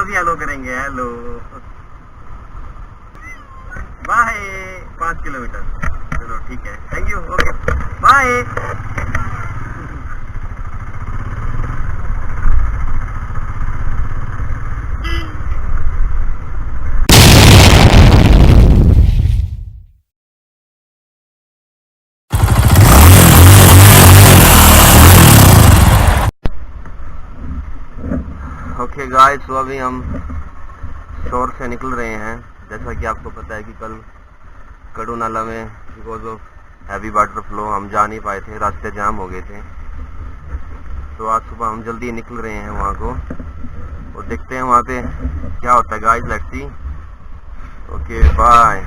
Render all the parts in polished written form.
भी हेलो करेंगे। Hello bye. 5 kilometre, चलो ठीक है, thank you, okay bye. Okay guys, तो अभी हम शोर से निकल रहे हैं। जैसा कि आपको पता है कि कल कड़ू नाला में because of heavy water flow हम जा नहीं पाए थे, रास्ते जाम हो गए थे। तो आज सुबह हम जल्दी निकल रहे हैं वहाँ को, और देखते हैं वहाँ पे क्या होता है guys, let's see. Okay bye.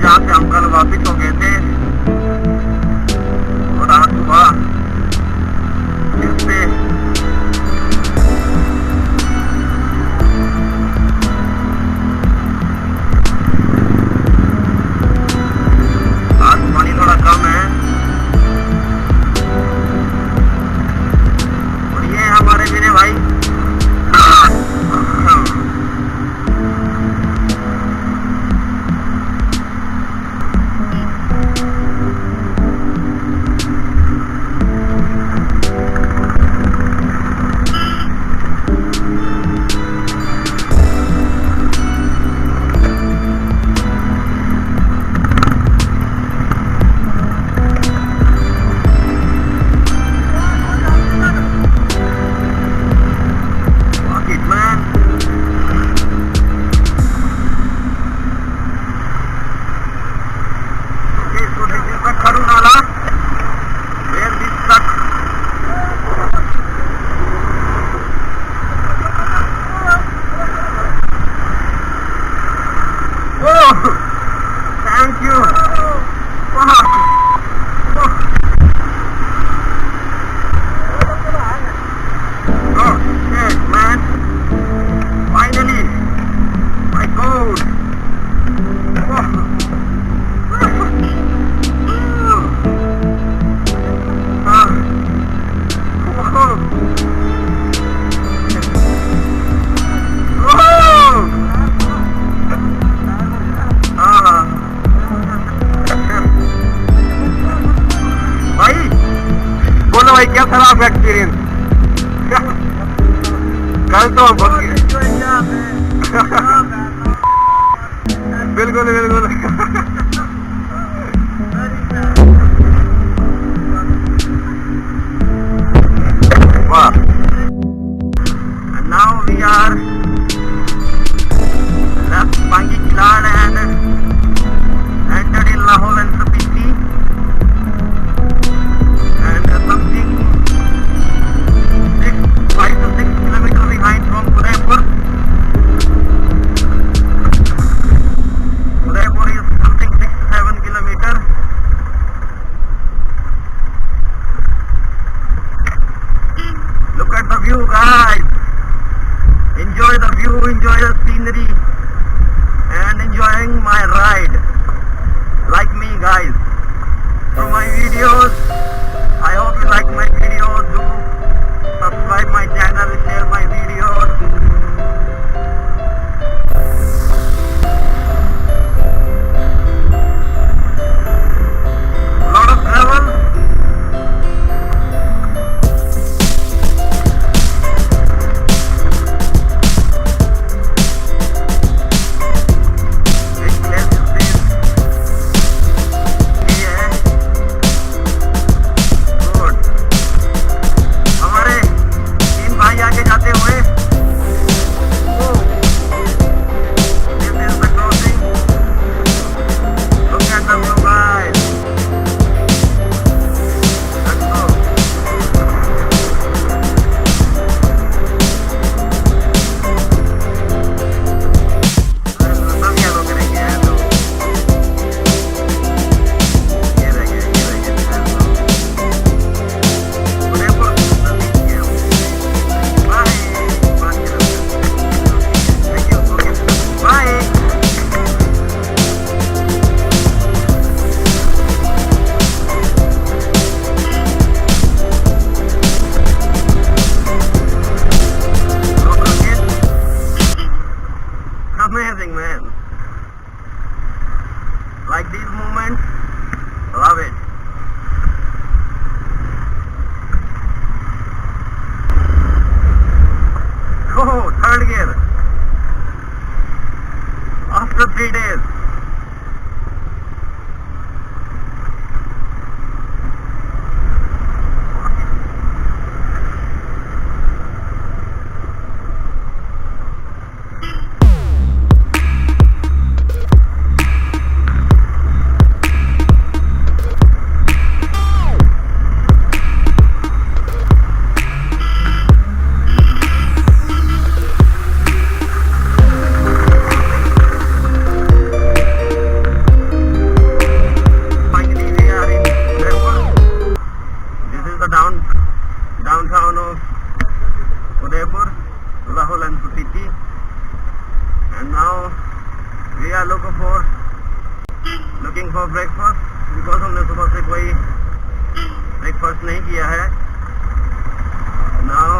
जहाँ से हम कल वापिस हो गए थे, और आज सुबह फिर से आज पानी थोड़ा कम है। और ये हमारे मेरे भाई भाई क्या था आपका एक्सपीरियंस? कल तो बिल्कुल बिल्कुल वाह। And now we are left Bangi Kilan and entered in Lahaul and Spiti. Something 5 to 6 kilometers behind from Udaipur. Udaipur is something 6 to 7 kilometers. Look at the view, guys. Enjoy the view, enjoy the scenery, and enjoying my ride. Like me, guys. So my videos, I hope you like my videos. Do subscribe my channel, share my videos. A lot of travel. Which place is this? Yeah. Good. of Udaipur, Lahual and Spiti, and now we are looking for breakfast because हमने सुबह से कोई breakfast नहीं किया है. Now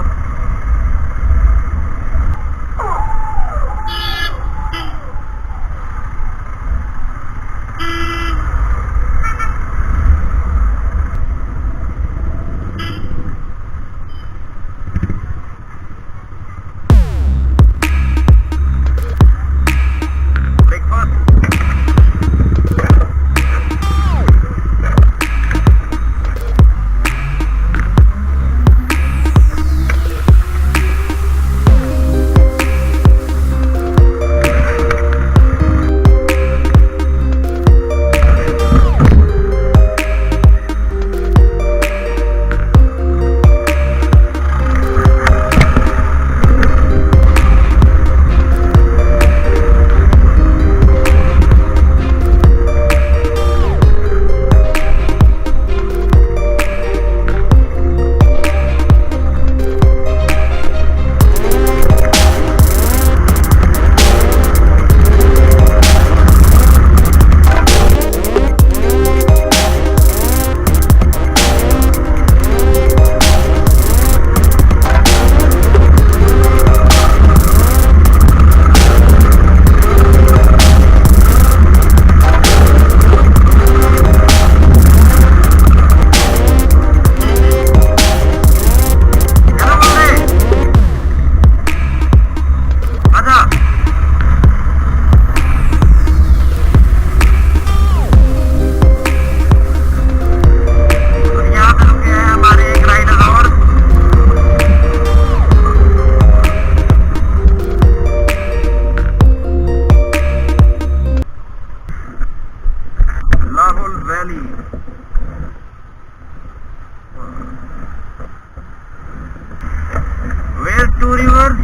where two rivers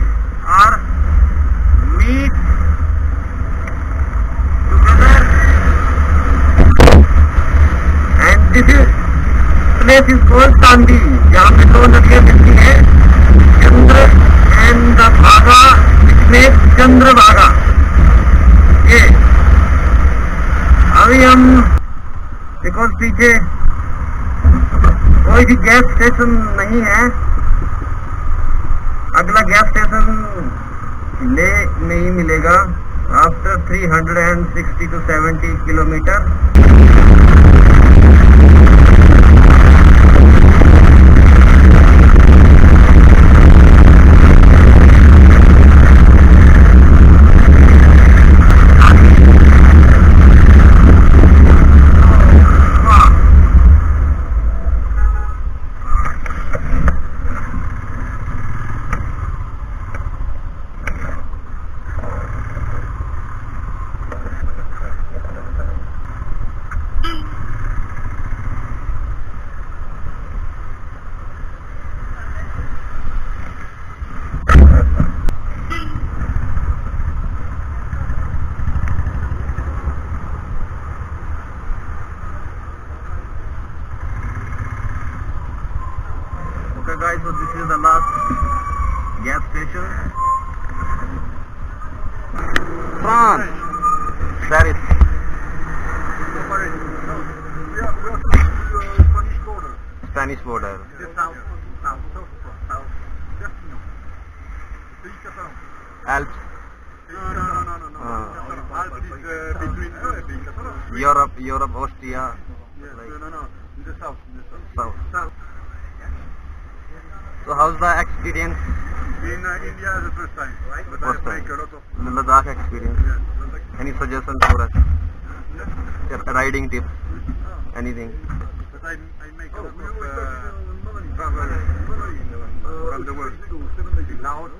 are meet together, and this place is called Tandi, जहाँ पे दो नदियाँ मिलती हैं, चंद्र and the Bhaga, which makes Chandrabhaga. ये अभी हम बिकॉज पीछे कोई भी गैस स्टेशन नहीं है, अगला गैस स्टेशन नहीं मिलेगा after 360 to 70 kilometre. Okay guys, so this is the last gas station. France, Paris. Spanish border. Alps. Alps is between Europe, Austria. In the south. South. So how's the experience? In India the first time, but First I time. make a lot of Ladakh experience. Ladakh. Any suggestions for us? Riding tips? Anything? But I make a lot of travel from the world. Laos,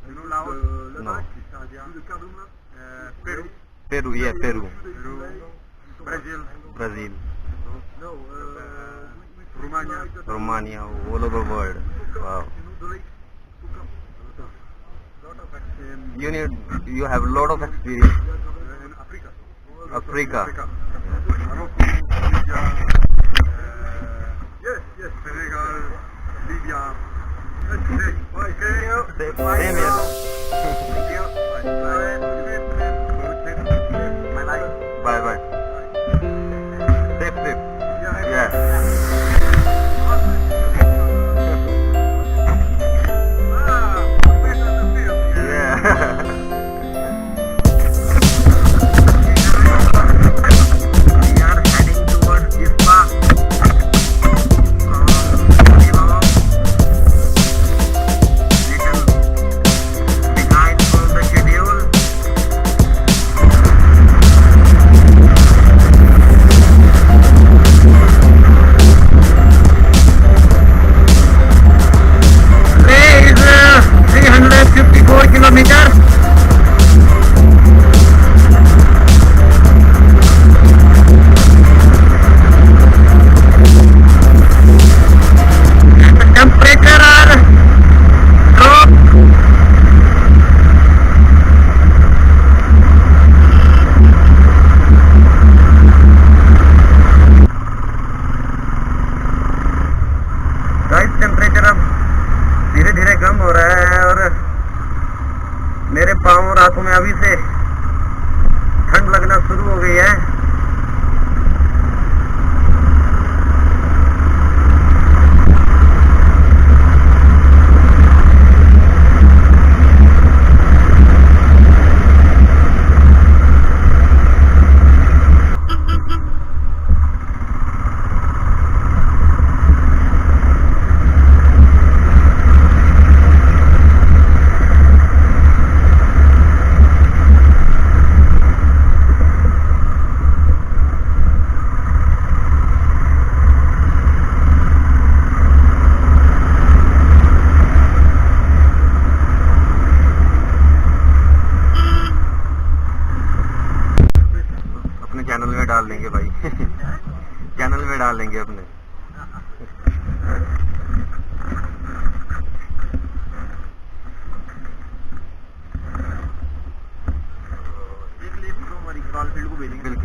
you know Laos? No. Peru. Peru, yeah, Peru. Brazil. Romania, all over the world. Wow. You have a lot of experience. In Africa. Morocco, Libya, Senegal, Libya. Same here. Bye bye. Safe trip. Yeah. Yeah. We are heading towards Jispa. Little behind from the schedule. Today is 354 kilometers. Temperature are drop. Guys temperature अब धीरे धीरे कम हो रहा है और मेरे पाँव और हाथों में अभी से ठंड लगना शुरू हो गई है। चैनल में डाल देंगे भाई। चैनल में डाल देंगे अपने। एक लिफ्ट हमारी फील्ड को भेजेंगे।